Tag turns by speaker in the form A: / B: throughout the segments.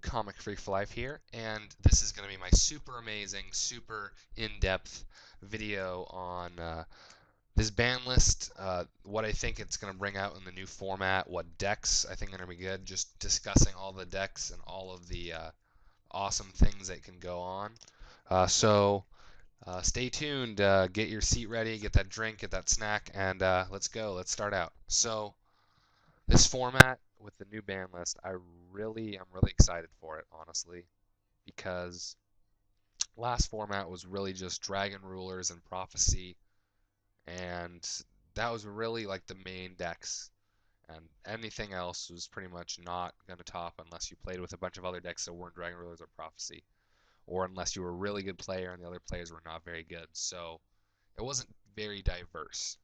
A: Comic Freak for Life here, and this is going to be my super amazing, super in-depth video on this ban list, what I think it's going to bring out in the new format, what decks I think are going to be good, just discussing all the decks and all of the awesome things that can go on. Stay tuned, get your seat ready, get that drink, get that snack, and let's go. Let's start out. So this format with the new ban list, I'm really excited for it, honestly, because last format was really just Dragon Rulers and Prophecy, and that was really like the main decks, and anything else was pretty much not going to top unless you played with a bunch of other decks that weren't Dragon Rulers or Prophecy, or unless you were a really good player and the other players were not very good. So it wasn't very diverse.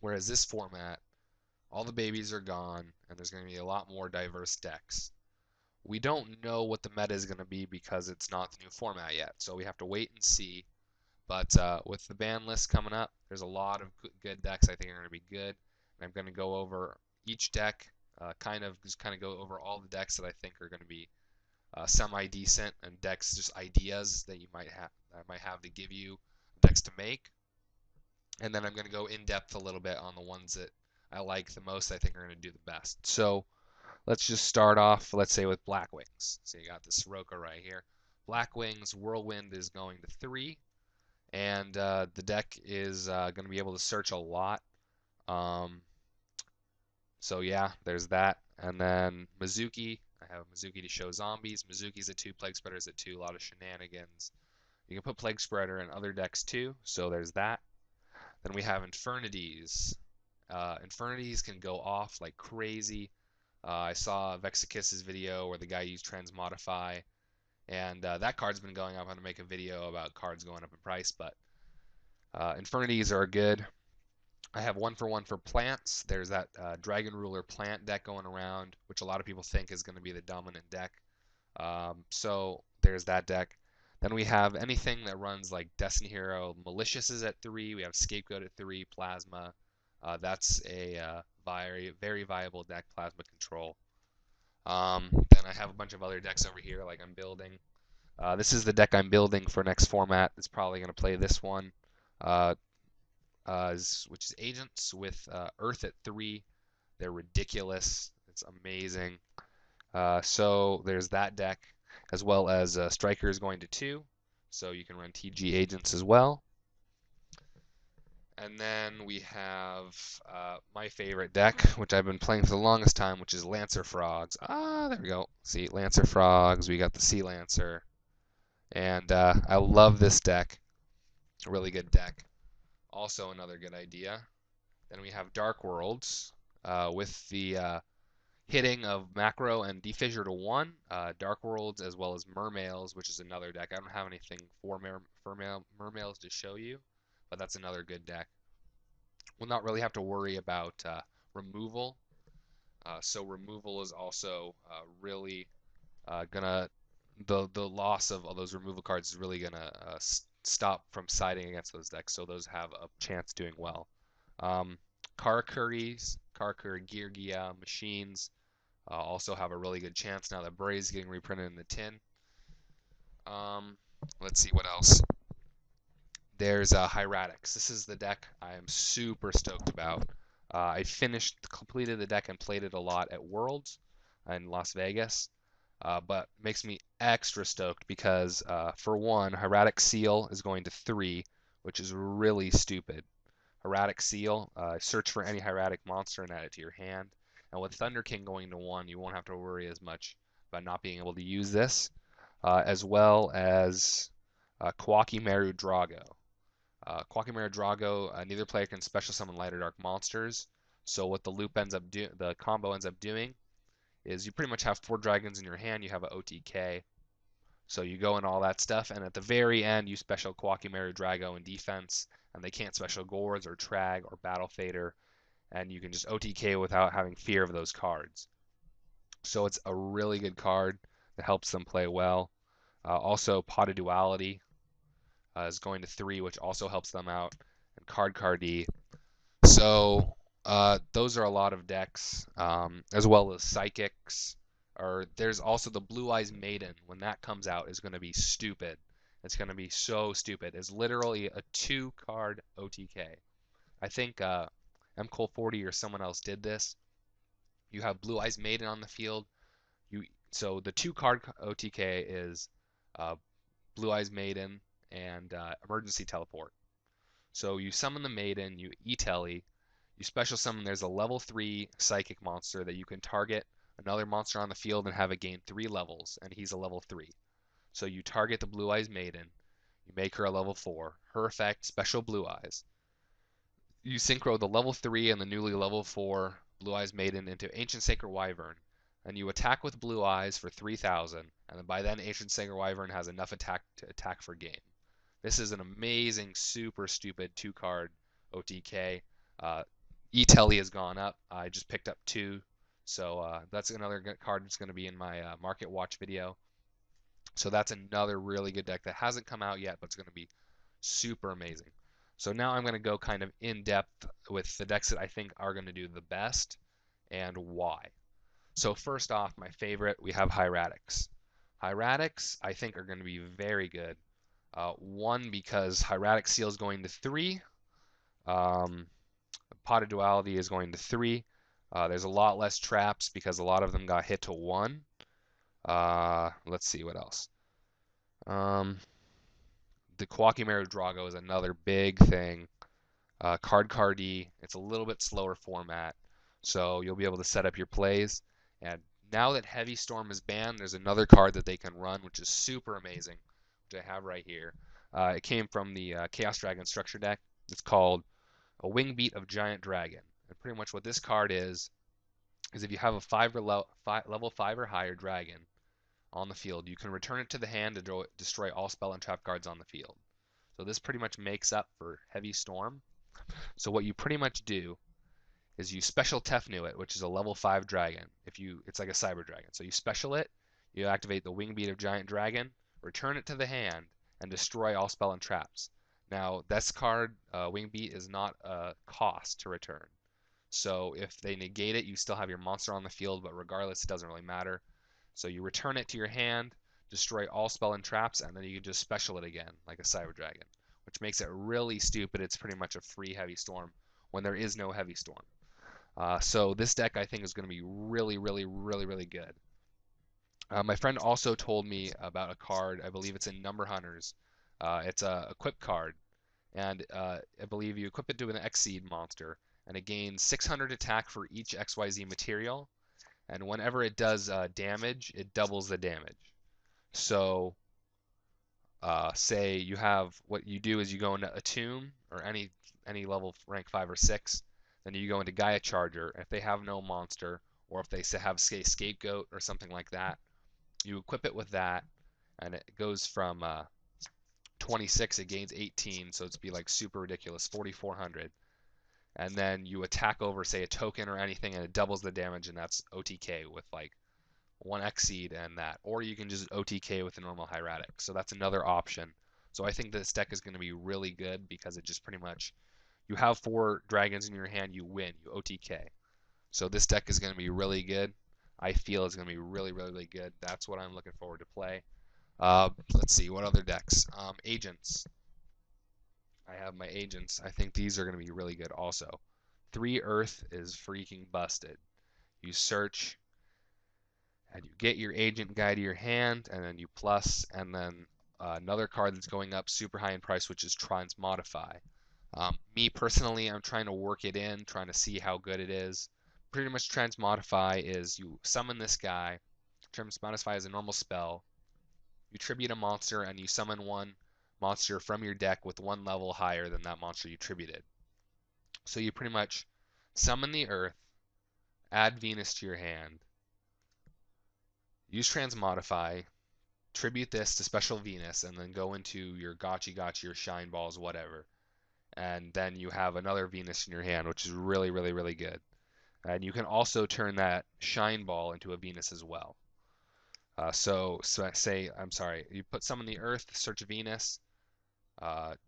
A: Whereas this format, all the babies are gone, and there's going to be a lot more diverse decks. We don't know what the meta is going to be because it's not the new format yet, so we have to wait and see. But with the ban list coming up, there's a lot of good decks I think are going to be good, and I'm going to go over each deck, kind of go over all the decks that I think are going to be semi-decent, and decks, just ideas that I might have to give you decks to make. And then I'm going to go in depth a little bit on the ones that I like the most, I think are going to do the best. So let's just start off, let's say, with Black Wings. So you got the Soroka right here. Black Wings, Whirlwind is going to 3, and the deck is going to be able to search a lot. So yeah, there's that. And then Mizuki, I have Mizuki to show zombies. Mizuki's at 2, Plague Spreader's at 2, a lot of shenanigans. You can put Plague Spreader in other decks too, so there's that. Then we have Infernities. Infernities can go off like crazy. I saw Vexicus's video where the guy used Transmodify, and that card's been going up. I'm going to make a video about cards going up in price, but Infernities are good. I have 1-for-1 for plants. There's that Dragon Ruler plant deck going around, which a lot of people think is going to be the dominant deck. So there's that deck. Then we have anything that runs like Destiny Hero. Malicious is at 3. We have Scapegoat at 3. Plasma. That's a very viable deck, Plasma Control. Then I have a bunch of other decks over here, like I'm building. This is the deck I'm building for next format. It's probably going to play this one, which is Agents with Earth at 3. They're ridiculous. It's amazing. So there's that deck, as well as Striker is going to 2, so you can run TG Agents as well. And then we have my favorite deck, which I've been playing for the longest time, which is Lancer Frogs. Ah, there we go. See, Lancer Frogs. We got the Sea Lancer. And I love this deck. A really good deck. Also another good idea. Then we have Dark Worlds with the hitting of Macro and Defissure to 1. Dark Worlds as well as Mermails, which is another deck. I don't have anything for Mermails to show you, but that's another good deck. We'll not really have to worry about removal. So removal is also really gonna the loss of all those removal cards is really gonna stop from siding against those decks. So those have a chance doing well. Karakuri, Gear Machines also have a really good chance now that Bray's getting reprinted in the tin. Let's see what else. There's Hieratics. This is the deck I am super stoked about. I completed the deck and played it a lot at Worlds in Las Vegas, but makes me extra stoked because, for one, Hieratic Seal is going to 3, which is really stupid. Hieratic Seal, search for any hieratic monster and add it to your hand. And with Thunder King going to 1, you won't have to worry as much about not being able to use this, as well as Kwakimeru Drago. Kwakimeru Drago, neither player can special summon light or dark monsters. So what the combo ends up doing is you pretty much have 4 dragons in your hand. You have an OTK, so you go in all that stuff, and at the very end you special Kwakimeru Drago in defense, and they can't special Gorz or Trag or Battle Fader, and you can just OTK without having fear of those cards. So it's a really good card that helps them play well. Also, Pot of Duality is going to 3, which also helps them out, and Cardi. So those are a lot of decks, as well as Psychics. Or there's also the Blue Eyes Maiden. When that comes out, is going to be stupid. It's going to be so stupid. It's literally a 2-card OTK. I think MCole40 or someone else did this. You have Blue Eyes Maiden on the field. So the 2-card OTK is uh, Blue Eyes Maiden and Emergency Teleport. So you summon the Maiden, you E-Telly, you special summon. There's a level 3 Psychic monster that you can target another monster on the field and have it gain 3 levels, and he's a level 3. So you target the Blue Eyes Maiden, you make her a level 4. Her effect, Special Blue Eyes. You synchro the level 3 and the newly level 4 Blue Eyes Maiden into Ancient Sacred Wyvern, and you attack with Blue Eyes for 3,000, and then by then Ancient Sacred Wyvern has enough attack to attack for game. This is an amazing, super stupid 2-card OTK. E-Telly has gone up. I just picked up 2, so that's another card that's going to be in my Market Watch video. So that's another really good deck that hasn't come out yet, but it's going to be super amazing. So now I'm going to go kind of in depth with the decks that I think are going to do the best and why. So first off, my favorite, we have Hieratics. Hieratics, I think, are going to be very good. One, because Hieratic Seal is going to 3. Pot of Duality is going to 3. There's a lot less traps because a lot of them got hit to 1. Let's see what else. The Kwakimeru Drago is another big thing. Cardi, it's a little bit slower format, so you'll be able to set up your plays. And now that Heavy Storm is banned, there's another card that they can run, which is super amazing, which I have right here. It came from the Chaos Dragon structure deck. It's called a Wing Beat of Giant Dragon. And pretty much what this card is if you have a level 5 or higher dragon on the field, you can return it to the hand to destroy all spell and trap cards on the field. So this pretty much makes up for Heavy Storm. So what you pretty much do is you special Tefnu it, which is a level 5 dragon. It's like a cyber dragon. So you special it, you activate the Wing Beat of Giant Dragon, return it to the hand, and destroy all spell and traps. Now, this card, Wing Beat, is not a cost to return. So if they negate it, you still have your monster on the field, but regardless, it doesn't really matter. So you return it to your hand, destroy all spell and traps, and then you can just special it again, like a cyber dragon, which makes it really stupid. It's pretty much a free Heavy Storm when there is no Heavy Storm. So this deck, I think, is going to be really, really, really, really good. My friend also told me about a card. I believe it's in Number Hunters. It's a equip card, and I believe you equip it to an Xseed monster, and it gains 600 attack for each XYZ material, and whenever it does damage, it doubles the damage. So say you have, what you do is you go into Attune, or any level rank 5 or 6, then you go into Gaia Charger. If they have no monster, or if they have Scapegoat or something like that, you equip it with that, and it goes from 26, it gains 18, so it's be like super ridiculous, 4,400. And then you attack over, say, a token or anything, and it doubles the damage, and that's OTK with like 1 Xseed and that. Or you can just OTK with a normal Hieratic. So that's another option. So I think this deck is going to be really good because it just pretty much, you have 4 dragons in your hand, you win, you OTK. So this deck is going to be really good. I feel it's going to be really, really, really good. That's what I'm looking forward to play. Let's see, what other decks? Agents. I have my agents. I think these are going to be really good also. 3 Earth is freaking busted. You search, and you get your agent guy to your hand, and then you plus, and then another card that's going up super high in price, which is Transmodify. Me personally, I'm trying to work it in, trying to see how good it is. Pretty much Transmodify is you summon this guy. Transmodify is a normal spell. You tribute a monster, and you summon one monster from your deck with 1 level higher than that monster you tributed. So you pretty much summon the Earth, add Venus to your hand, use Transmodify, tribute this to Special Venus, and then go into your Gotchi, your Shine Balls, whatever. And then you have another Venus in your hand, which is really, really, really good. And you can also turn that Shine Ball into a Venus as well. So say, I'm sorry, you put summon the Earth, search Venus.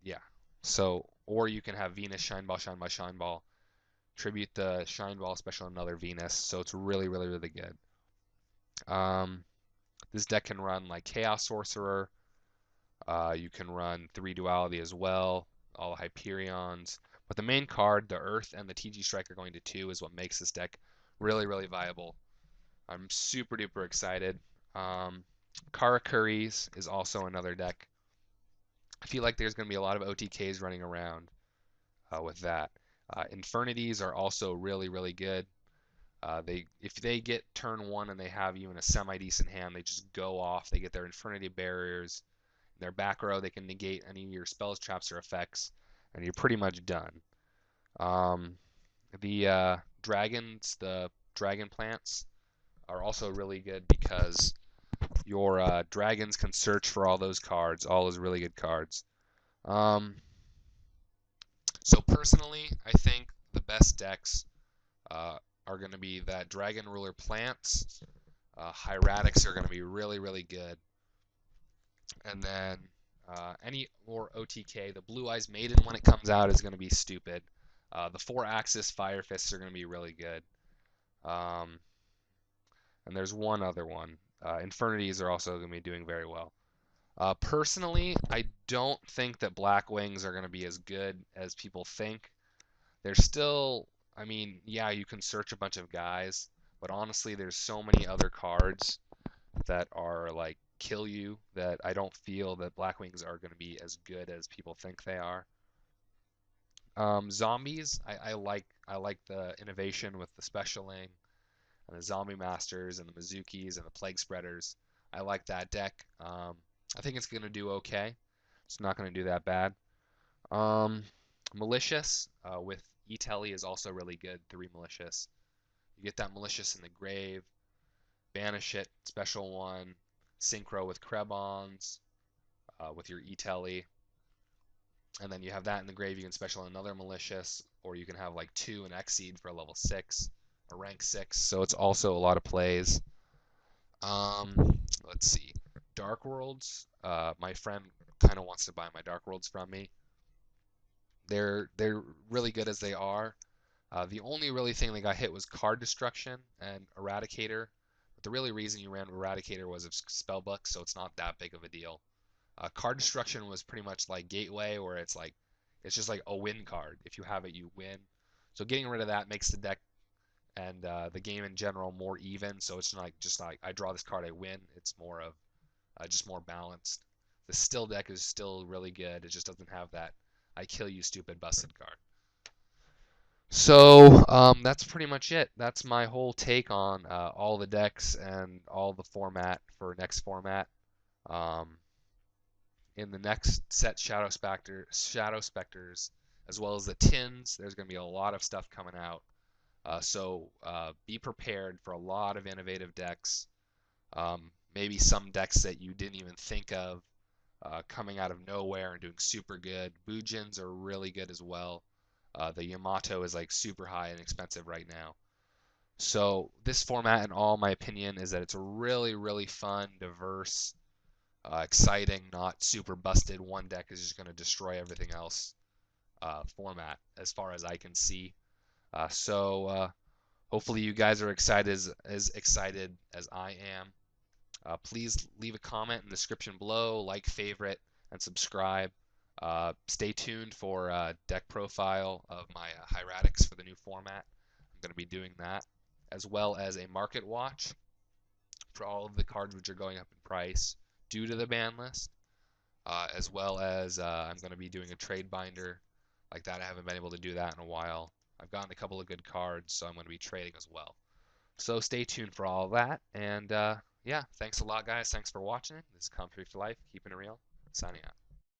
A: Yeah. So, or you can have Venus, Shine Ball, Shine Ball, Shine Ball. Tribute the Shine Ball special another Venus. So it's really, really, really good. Um, this deck can run like Chaos Sorcerer. You can run 3 Duality as well, all the Hyperions. But the main card, the Earth and the TG Striker going to 2, is what makes this deck really, really viable. I'm super duper excited. Um, Karakuris is also another deck. I feel like there's going to be a lot of OTKs running around with that. Infernities are also really, really good. If they get turn 1 and they have you in a semi-decent hand, they just go off. They get their Infernity Barriers. In their back row, they can negate any of your spells, traps, or effects, and you're pretty much done. Um, the dragons, the dragon plants, are also really good because your dragons can search for all those cards, all those really good cards. Um, so personally, I think the best decks are going to be that Dragon Ruler plants. Hieratics are going to be really, really good. And then any more OTK, the Blue Eyes Maiden when it comes out is going to be stupid. The 4-axis Fire Fists are going to be really good. Um, and there's one other one. Infernities are also going to be doing very well. Personally, I don't think that Black Wings are going to be as good as people think. They're still, I mean, yeah, you can search a bunch of guys, but honestly, there's so many other cards that are like kill you that I don't feel that Black Wings are going to be as good as people think they are. Zombies, I like the innovation with the specialing and the Zombie Masters and the Mizukis and the Plague Spreaders. I like that deck. I think it's going to do okay. It's not going to do that bad. Um, Malicious with E-Telly is also really good. 3 Malicious. You get that Malicious in the grave. Banish it. Special one. Synchro with Krebons with your E-Telly. And then you have that in the grave. You can special another Malicious, or you can have like 2 and Exceed for a level 6, a rank 6. So it's also a lot of plays. Let's see. Dark Worlds. My friend kind of wants to buy my Dark Worlds from me. They're really good as they are. The only really thing they got hit was card destruction and Eradicator. But the really reason you ran Eradicator was of spellbook, so it's not that big of a deal. Card destruction was pretty much like Gateway, where it's just like a win card. If you have it, you win. So getting rid of that makes the deck and the game in general more even. So it's not just like I draw this card, I win. It's more of just more balanced. The still deck is still really good. It just doesn't have that I kill you stupid busted card. So that's pretty much it. That's my whole take on all the decks and all the format for next format. Um, in the next set, Shadow Specters, as well as the tins, there's going to be a lot of stuff coming out. So be prepared for a lot of innovative decks. Maybe some decks that you didn't even think of coming out of nowhere and doing super good. Bujins are really good as well. The Yamato is like super high and expensive right now. So this format, in all my opinion, is that it's a really, really fun, diverse, exciting, not super busted. One deck is just going to destroy everything else format, as far as I can see. So hopefully you guys are as excited as I am. Please leave a comment in the description below, like, favorite, and subscribe. Stay tuned for deck profile of my Hieratics for the new format. I'm going to be doing that, as well as a market watch for all of the cards which are going up in price due to the ban list, as well as I'm going to be doing a trade binder like that. I haven't been able to do that in a while. I've gotten a couple of good cards, so I'm going to be trading as well. So stay tuned for all of that. And yeah, thanks a lot, guys. Thanks for watching. This is Comfrey for Life, keeping it real. Signing out.